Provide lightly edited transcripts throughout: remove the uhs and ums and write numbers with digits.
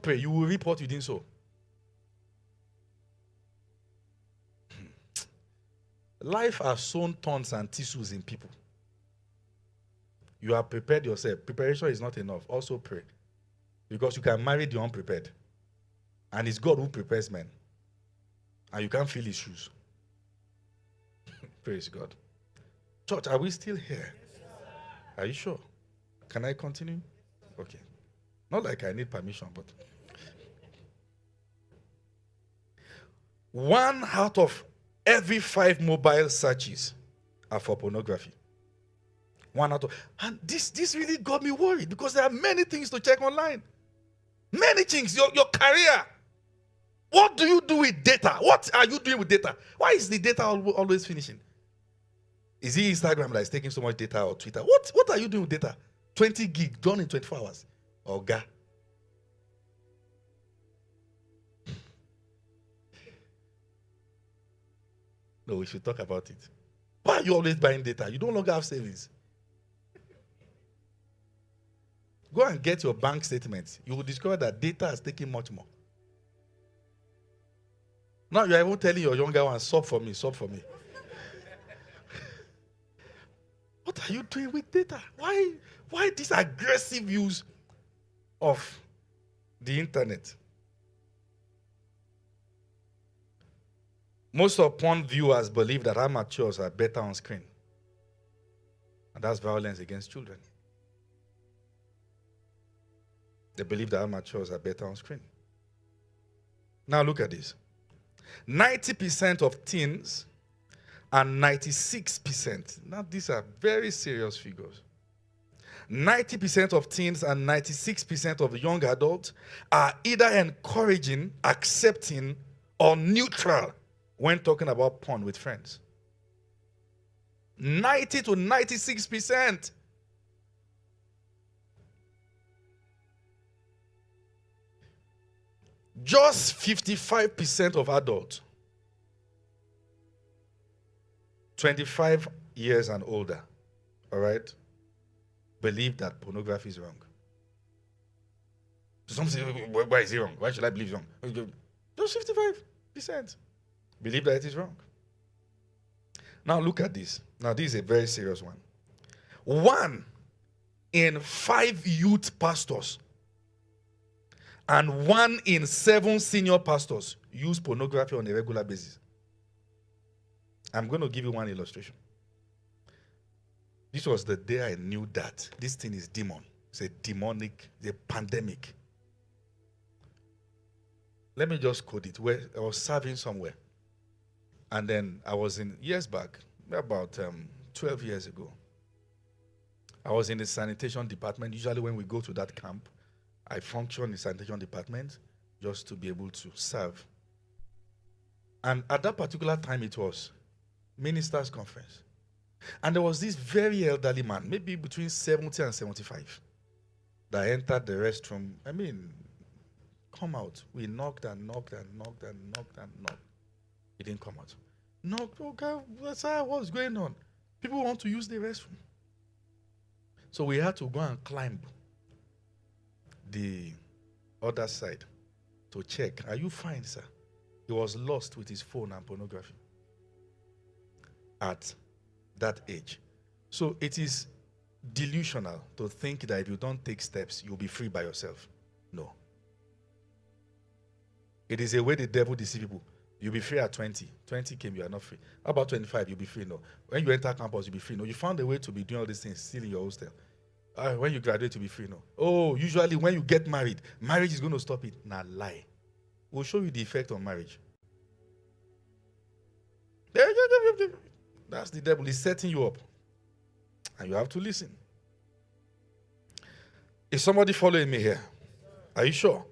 not pray, you will reap what you didn't sow. Life has sown thorns and thistles in people. You have prepared yourself. Preparation is not enough. Also pray. Because you can marry the unprepared. And it's God who prepares men. And you can't feel his shoes. Praise God. Church, are we still here? Are you sure? Can I continue? Okay. Not like I need permission, but 1 out of every 5 mobile searches are for pornography. 1 out of, and this really got me worried because there are many things to check online. Many things. Your career. What do you do with data? What are you doing with data? Why is the data always finishing? Is it Instagram that is taking so much data, or Twitter? What are you doing with data? 20 gig done in 24 hours. Oga. No, we should talk about it. Why are you always buying data? You no longer have savings. Go and get your bank statements. You will discover that data is taking much more. Now you are even telling your younger one, sub for me, sub for me. What are you doing with data? Why this aggressive use of the internet? Most of porn viewers believe that amateurs are better on screen. And that's violence against children. They believe that amateurs are better on screen. Now look at this. 90% of teens and 96%. Now these are very serious figures. 90% of teens and 96% of young adults are either encouraging, accepting, or neutral when talking about porn with friends. 90 to 96%. Just 55% of adults, 25 years and older, all right, believe that pornography is wrong. Some say, why is it wrong? Why should I believe it's wrong? Just 55% believe that it is wrong. Now look at this. Now this is a very serious one. 1 in 5 youth pastors and 1 in 7 senior pastors use pornography on a regular basis. I'm going to give you one illustration. This was the day I knew that this thing is demon. It's a demonic, it's a pandemic. Let me just quote it. Where I was serving somewhere. And then I was in, years back, about 12 years ago. I was in the sanitation department. Usually when we go to that camp, I function in the sanitation department just to be able to serve. And at that particular time, it was ministers' conference. And there was this very elderly man, maybe between 70 and 75, that entered the restroom. I mean, come out. We knocked and knocked and knocked and knocked and knocked. He didn't come out. Knocked, okay, what's going on? People want to use the restroom. So we had to go and climb the other side to check. Are you fine, sir? He was lost with his phone and pornography at that age. So it is delusional to think that if you don't take steps, you'll be free by yourself. No. It is a way the devil deceives people. You'll be free at 20. 20 came, you are not free. How about 25? You'll be free. No. When you enter campus, you'll be free. No. You found a way to be doing all these things still in your hostel. When you graduate, you'll be free. No. Oh, usually when you get married, marriage is going to stop it. Nah, lie. We'll show you the effect on marriage. That's the devil. He's setting you up. And you have to listen. Is somebody following me here? Are you sure?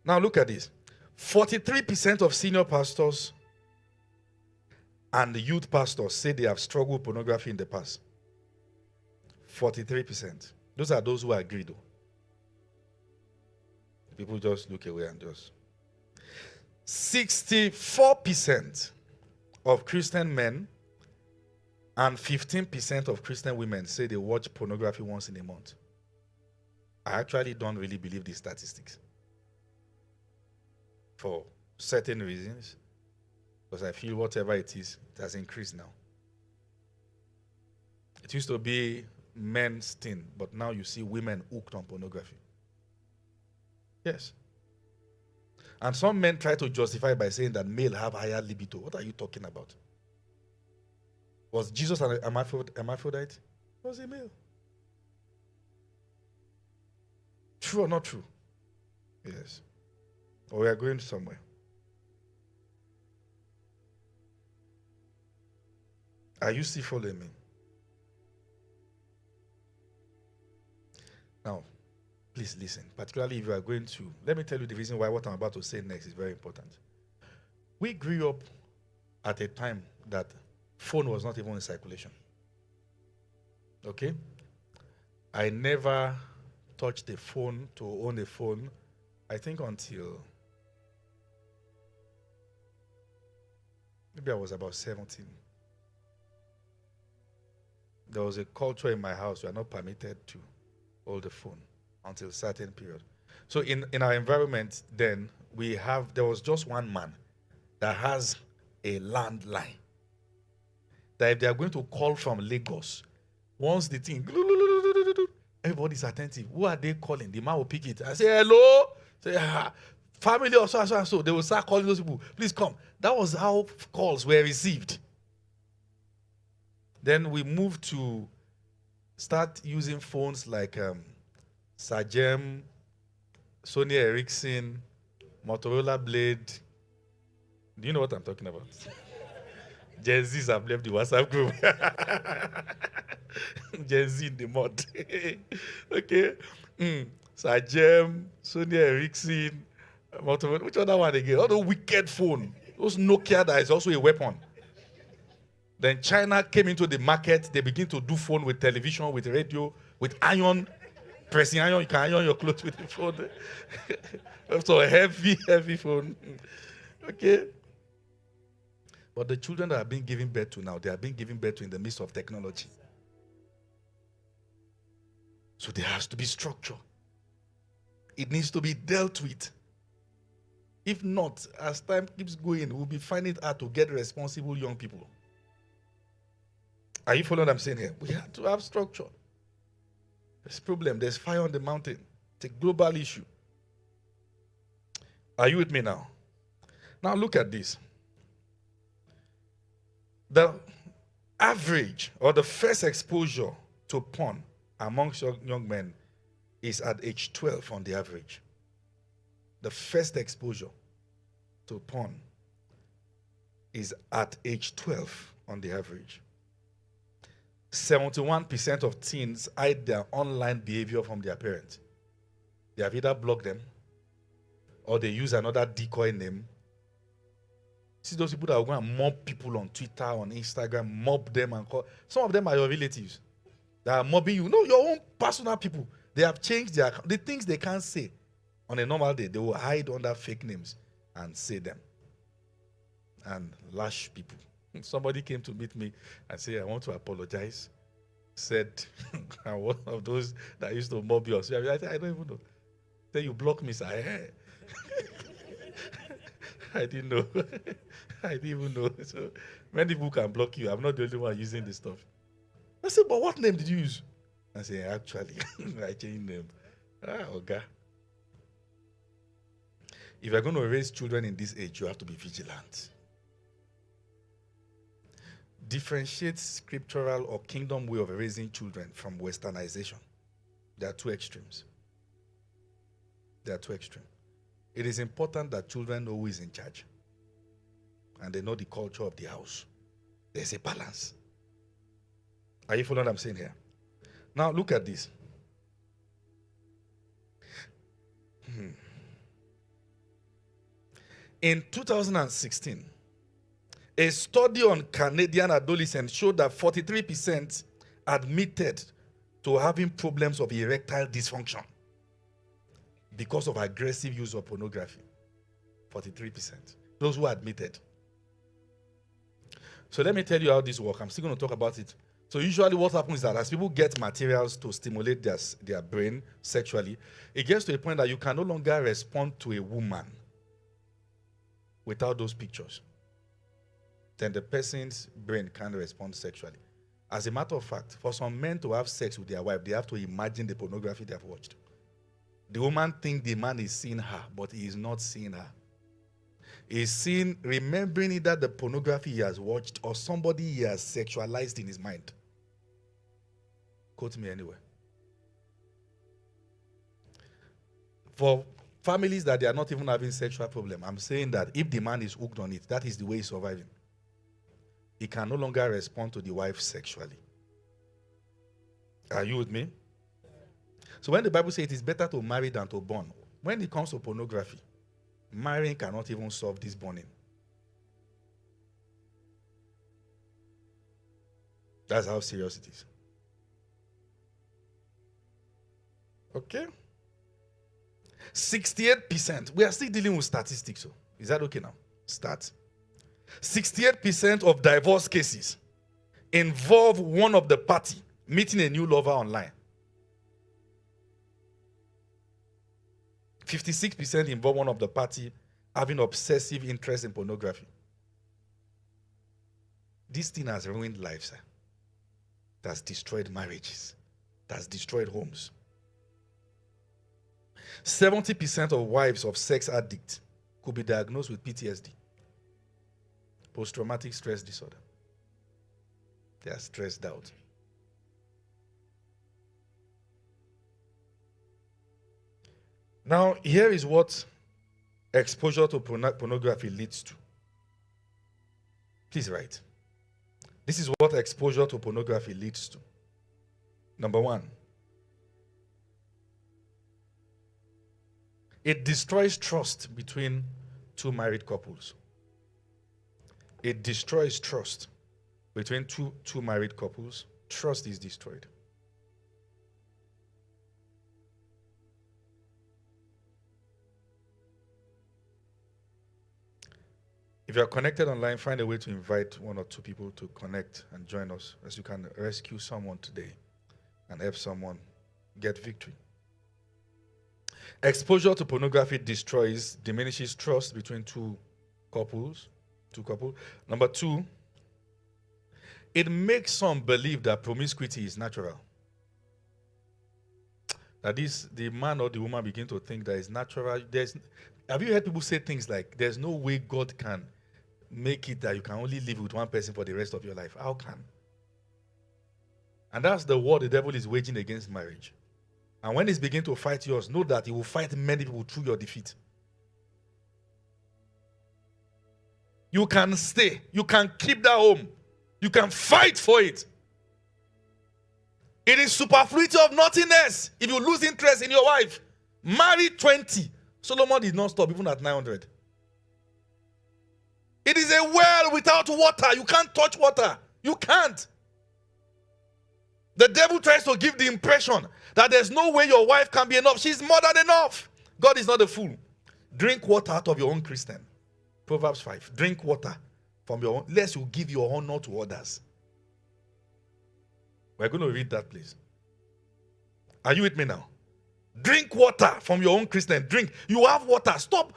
Now look at this. 43% of senior pastors and the youth pastors say they have struggled with pornography in the past. 43%. Those are those who agree, though. People just look away and just. 64% of Christian men and 15% of Christian women say they watch pornography once in a month. I actually don't really believe these statistics for certain reasons, because I feel whatever it is, it has increased now. It used to be men's thing, but now you see women hooked on pornography. Yes. And some men try to justify by saying that male have higher libido. What are you talking about? Was Jesus an hermaphrodite? Was he male? True or not true? Yes. Or we are going somewhere. Are you still following me? Now, please listen. Particularly if you are going to, let me tell you the reason why what I'm about to say next is very important. We grew up at a time that phone was not even in circulation. Okay? I never touched a phone to own a phone, I think until maybe I was about 17. There was a culture in my house, we are not permitted to hold the phone until a certain period. So in our environment then, there was just one man that has a landline. That if they are going to call from Lagos, once the thing, everybody's attentive. Who are they calling? The man will pick it and say, hello? Say, family or so and so and so. They will start calling those people. Please come. That was how calls were received. Then we moved to start using phones like Sajem, Sony Ericsson, Motorola Blade. Do you know what I'm talking about? Gen Zs have left the WhatsApp group. Gen Z in the mud. Okay. Sajem, Sony Ericsson, Motorola. Which other one again? All the wicked phone. Those Nokia that is also a weapon. Then China came into the market. They begin to do phone with television, with radio, with iron. Pressing iron, you can iron your clothes with the phone. So a heavy, heavy phone. Okay. But the children that are being given birth to now, they are being given birth to in the midst of technology. So there has to be structure. It needs to be dealt with. If not, as time keeps going, we'll be finding it hard to get responsible young people. Are you following what I'm saying here? We have to have structure. There's a problem. There's fire on the mountain. It's a global issue. Are you with me now? Now look at this. The average or the first exposure to porn amongst young men is at age 12 on the average. The first exposure to porn is at age 12 on the average. 71% of teens hide their online behavior from their parents. They have either blocked them or they use another decoy name. See those people that are going to mob people on Twitter, on Instagram, mob them and call. Some of them are your relatives that are mobbing you. No, your own personal people. They have changed the things they can't say on a normal day. They will hide under fake names and say them and lash people. Somebody came to meet me and said, I want to apologize. Said, I'm one of those that used to mob you. I said, I don't even know. Then you block me, sir. I didn't know. I didn't even know. So many people can block you. I'm not the only one using this stuff. I said, but what name did you use? I said, actually, I changed name. Okay. If you're going to raise children in this age, you have to be vigilant. Differentiate scriptural or kingdom way of raising children from westernization. There are two extremes. There are two extremes. It is important that children know who is in charge and they know the culture of the house. There's a balance. Are you following what I'm saying here? Now look at this. In 2016, a study on Canadian adolescents showed that 43% admitted to having problems of erectile dysfunction because of aggressive use of pornography. 43%. Those who admitted. So let me tell you how this works. I'm still going to talk about it So usually what happens is that as people get materials to stimulate their brain sexually, it gets to a point that you can no longer respond to a woman without those pictures. Then the person's brain can't respond sexually. As a matter of fact, for some men to have sex with their wife, they have to imagine the pornography they have watched. The woman thinks the man is seeing her, but he is not seeing her. He's seeing, remembering either the pornography he has watched or somebody he has sexualized in his mind. Quote me anyway. For families that they are not even having sexual problem, I'm saying that if the man is hooked on it, that is the way he's surviving. He can no longer respond to the wife sexually. Are you with me? So when the Bible says it is better to marry than to burn, when it comes to pornography, marrying cannot even solve this burning. That's how serious it is. Okay? 68%. We are still dealing with statistics. So is that okay now? Start. 68% of divorce cases involve one of the party meeting a new lover online. 56% involve one of the party having obsessive interest in pornography. This thing has ruined lives. That's destroyed marriages. That's destroyed homes. 70% of wives of sex addicts could be diagnosed with PTSD, post-traumatic stress disorder. They are stressed out. Now, here is what exposure to pornography leads to. Please write. This is what exposure to pornography leads to. Number one, it destroys trust between two married couples. It destroys trust between two married couples. Trust is destroyed. If you are connected online, find a way to invite one or two people to connect and join us, as you can rescue someone today and help someone get victory. Exposure to pornography diminishes trust between two couples. Number two, it makes some believe that promiscuity is natural. That is, the man or the woman begin to think that it's natural. Have you heard people say things like, there's no way God can make it that you can only live with one person for the rest of your life? How can? And that's the war the devil is waging against marriage. And when he's beginning to fight yours, know that he will fight many people through your defeat. You can stay. You can keep that home. You can fight for it. It is superfluity of nothingness if you lose interest in your wife. Marry 20. Solomon did not stop even at 900. It is a well without water. You can't touch water. You can't. The devil tries to give the impression that there's no way your wife can be enough. She's more than enough. God is not a fool. Drink water out of your own Christian. Proverbs 5. Drink water from your own, lest you give your honor to others. We're going to read that, please. Are you with me now? Drink water from your own Christian. Drink. You have water. Stop.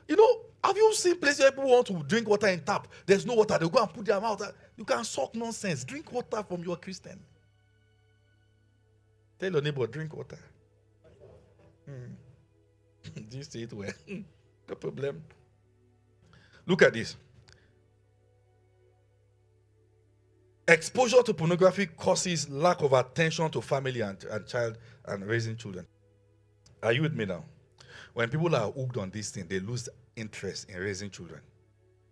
You know, have you seen places where people want to drink water in tap? There's no water. They'll go and put their mouth. You can suck nonsense. Drink water from your Christian. Tell your neighbor, drink water. Do you say it well? No problem. Look at this. Exposure to pornography causes lack of attention to family and child and raising children. Are you with me now? When people are hooked on this thing, they lose interest in raising children.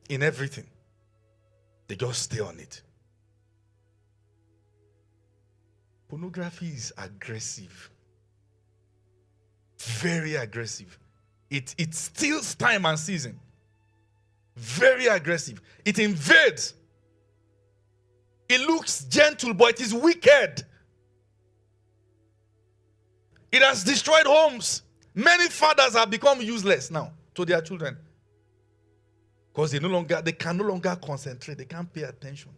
In everything. They just stay on it. Pornography is aggressive. Very aggressive. It steals time and season. Very aggressive. It invades. It looks gentle, but it is wicked. It has destroyed homes. Many fathers have become useless now to their children. Because they can no longer concentrate. They can't pay attention.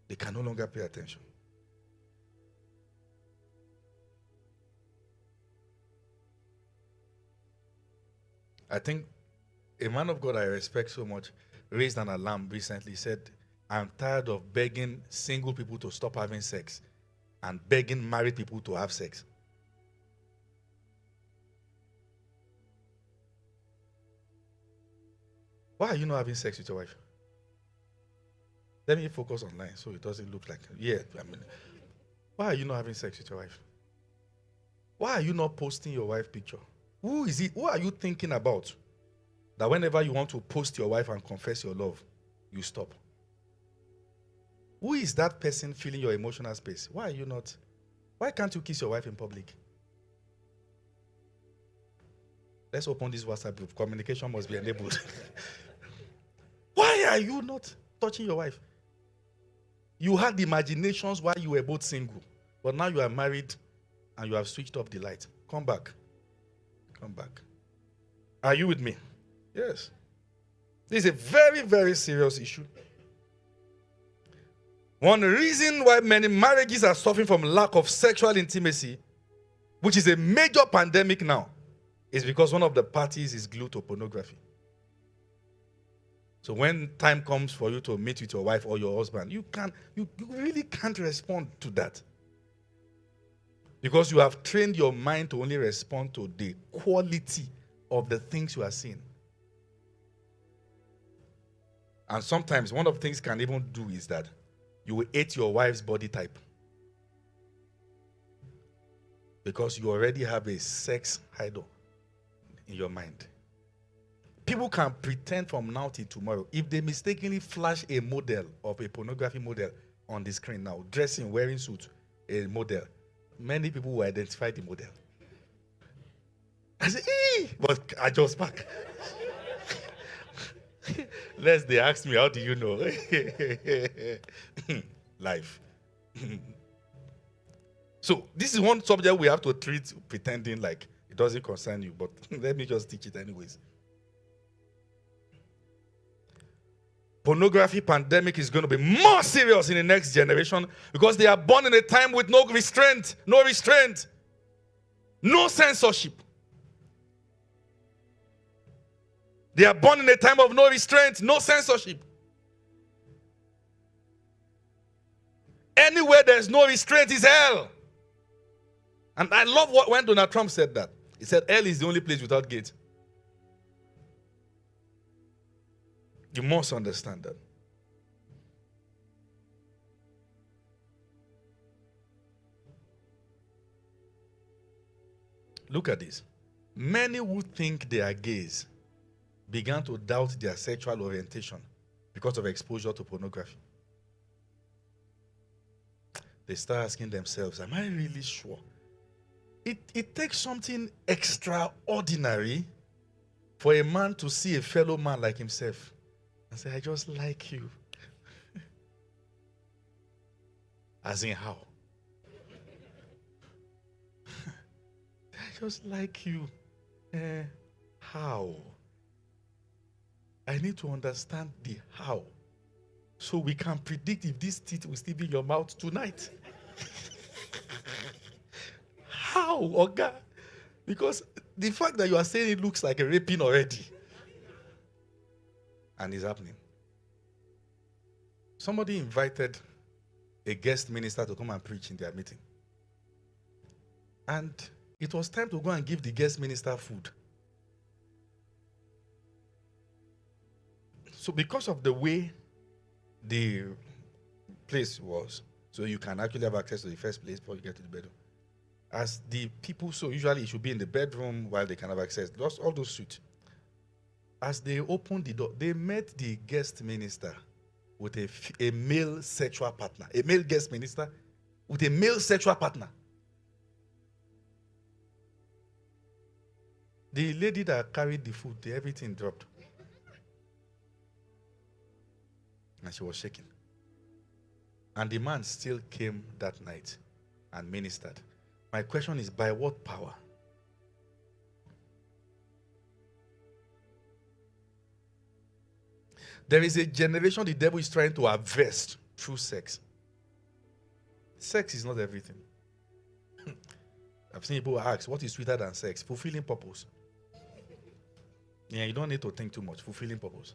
They can no longer pay attention. I think a man of God I respect so much raised an alarm recently. He said, I'm tired of begging single people to stop having sex and begging married people to have sex. Why are you not having sex with your wife? Let me focus online so it doesn't look like, why are you not having sex with your wife? Why are you not posting your wife picture? Who is it? Who are you thinking about that whenever you want to post your wife and confess your love, you stop? Who is that person filling your emotional space? Why are you not? Why can't you kiss your wife in public? Let's open this WhatsApp group. Communication must be enabled. Why are you not touching your wife? You had imaginations while you were both single, but now you are married and you have switched off the light. Come back. Come back. Are you with me? Yes. This is a very, very serious issue. One reason why many marriages are suffering from lack of sexual intimacy, which is a major pandemic now, is because one of the parties is glued to pornography. So when time comes for you to meet with your wife or your husband, you really can't respond to that. Because you have trained your mind to only respond to the quality of the things you are seeing. And sometimes one of the things can even do is that you will hate your wife's body type. Because you already have a sex idol in your mind. People can pretend from now till tomorrow. If they mistakenly flash a model of a pornography model on the screen now, dressing, wearing suit, a model, many people will identify the model. I say, but I just back. Lest they ask me, how do you know? Life. So this is one subject we have to treat pretending like it doesn't concern you, but let me just teach it anyways. Pornography pandemic is going to be more serious in the next generation because they are born in a time with no restraint, no censorship. They are born in a time of no restraint, no censorship. Anywhere there's no restraint is hell. And I love when Donald Trump said that. He said hell is the only place without gate. You must understand that. Look at this. Many who think they are gays began to doubt their sexual orientation because of exposure to pornography. They start asking themselves, am I really sure? It takes something extraordinary for a man to see a fellow man like himself and say, I just like you. As in how? I just like you. How? I need to understand the how, so we can predict if this teeth will still be in your mouth tonight. How, Oga? Because the fact that you are saying it looks like a raping already, and it's happening. Somebody invited a guest minister to come and preach in their meeting, and it was time to go and give the guest minister food. So because of the way the place was, so you can actually have access to the first place before you get to the bedroom. As the people, so usually it should be in the bedroom while they can have access. All those suits. As they opened the door, they met the guest minister with a male sexual partner. A male guest minister with a male sexual partner. The lady that carried the food, everything dropped. And she was shaking. And the man still came that night and ministered. My question is, by what power? There is a generation the devil is trying to harvest through sex. Sex is not everything. I've seen people ask, what is sweeter than sex? Fulfilling purpose. Yeah, you don't need to think too much. Fulfilling purpose.